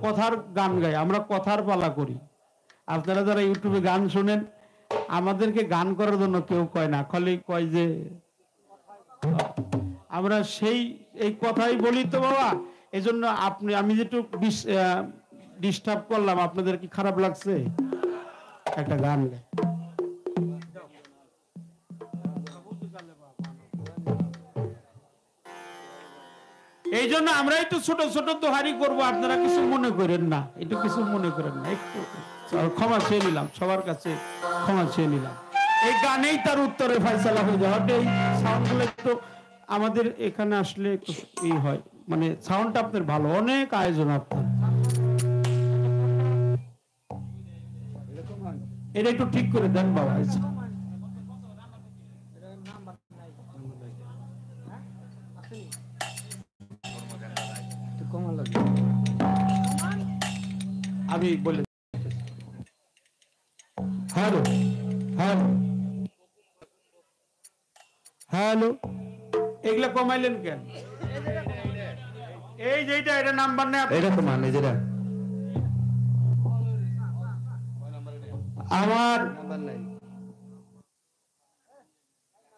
কথার গান গাই, আমরা কথার পালা করি। আপনারা যারা ইউটিউবে গান শুনেন, আমাদেরকে গান করার জন্য কেউ কয় না, খালি কয় যে আমরা সেই এই কথাই বলি তো বাবা। এই জন্য আমি যেটু ডিস্টার্ব করলাম, আপনাদের কি খারাপ লাগছে? একটা গান গাই। এই জন্য আমরা একটু ছোট ছোট দোহারি করবো, আপনারা কিছু মনে করেন না, একটু কিছু মনে করেন না, একটু ক্ষমা চেয়ে নিলাম, সবার কাছে ক্ষমা চেয়ে নিলাম। এই গানেই তার উত্তরে ফয়সালা হয়ে যাওয়া। এই সাউন্ডগুলো একটু আমাদের এখানে আসলে একটু ই হয়, মানে সাউন্ডটা আপনার ভালো, অনেক আয়োজন আপনার, এটা একটু ঠিক করে দেন বাবা। আমি বলে হ্যালো হ্যালো হ্যালো, এগুলা কমাইলেন কেন? এই যেটা এটা নাম্বার নেই, এটা তো মানে যেটা আমার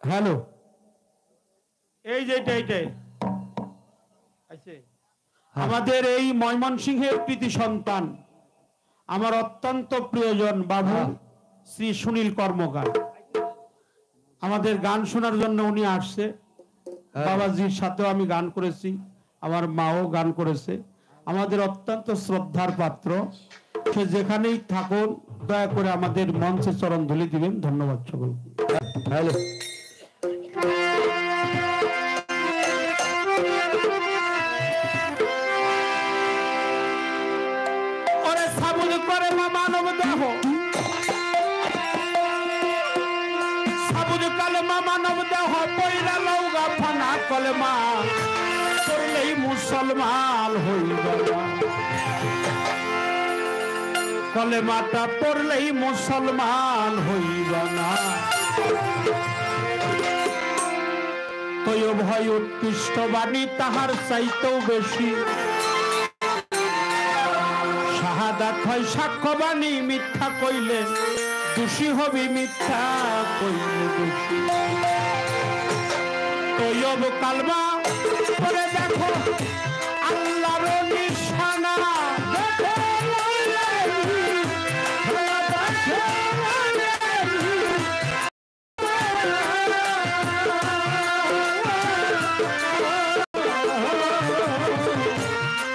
হ্যালো, এই যেটা এইটাই আমাদের এই ময়মনসিংহের কৃতি সন্তান, আমার অত্যন্ত প্রিয়জন বাবু শ্রী সুনীল কর্মকার, আমাদের গান শোনার জন্য উনি আসছে। বাবাজির সাথেও আমি গান করেছি, আমার মাও গান করেছে, আমাদের অত্যন্ত শ্রদ্ধার পাত্র। সে যেখানেই থাকুন দয়া করে আমাদের মঞ্চে চরণ ধুলি দিবেন। ধন্যবাদ সকল। হ্যালো মানব দেহ সাবুজ কালেমা, মানব দেহ পয়রা লৌগা ফানা কলেমা করলেই মুসলমান হইবে না, কলেমাটা পড়লেই মুসলমান হইবে না। তৈব হয় উৎকৃষ্ট বাণী, তাহার চাইতেও বেশি শাহাদাত হয় সাক্ষ্যবাণী, মিথ্যা কইলে দোষী হবি, মিথ্যা কইলে দোষী। তৈব কালমা পড়ে দেখো আল্লাহর নিশানা,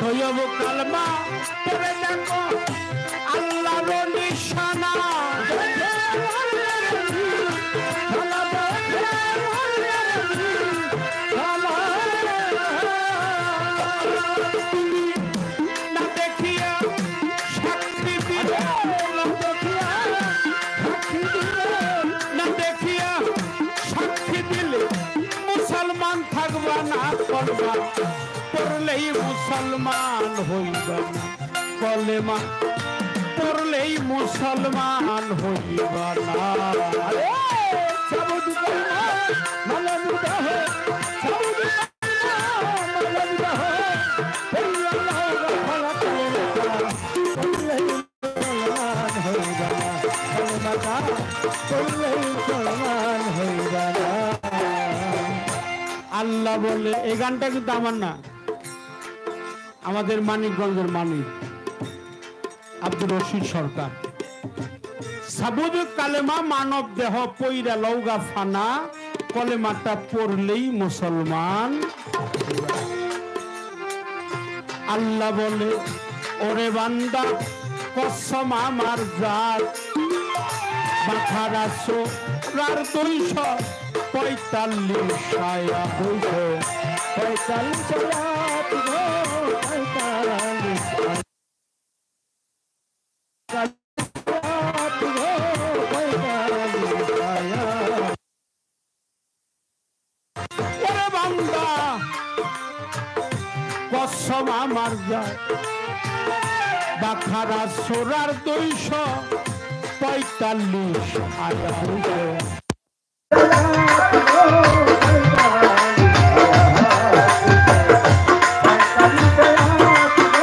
তৈব কালমা পড়ে দেখো আল্লাহর নিশানা, না দেখিয়া সাক্ষী দিলে, না দেখিয়া সাক্ষী দিলে মুসলমান থাকবা না, করবা পড়লেই মুসলমান হইবা না, কলেমা পড়লেই মুসলমান হইবা না। আল্লাহ বলে, এই গানটা কিন্তু আমার না, আমাদের মানিকগঞ্জের মানিক আব্দুর রশিদ সরকার। সাবুজ কালেমা মানব দেহ পয়রা লৌগা ফানা, কলেমাটা পড়লেই মুসলমান। আল্লাহ বলে, ওরে বান্দা কসম আমার জাত, মাথার 245 ছায়া হইছে 45 কসম আমার যায় বাখারা সোরার 245 আয়া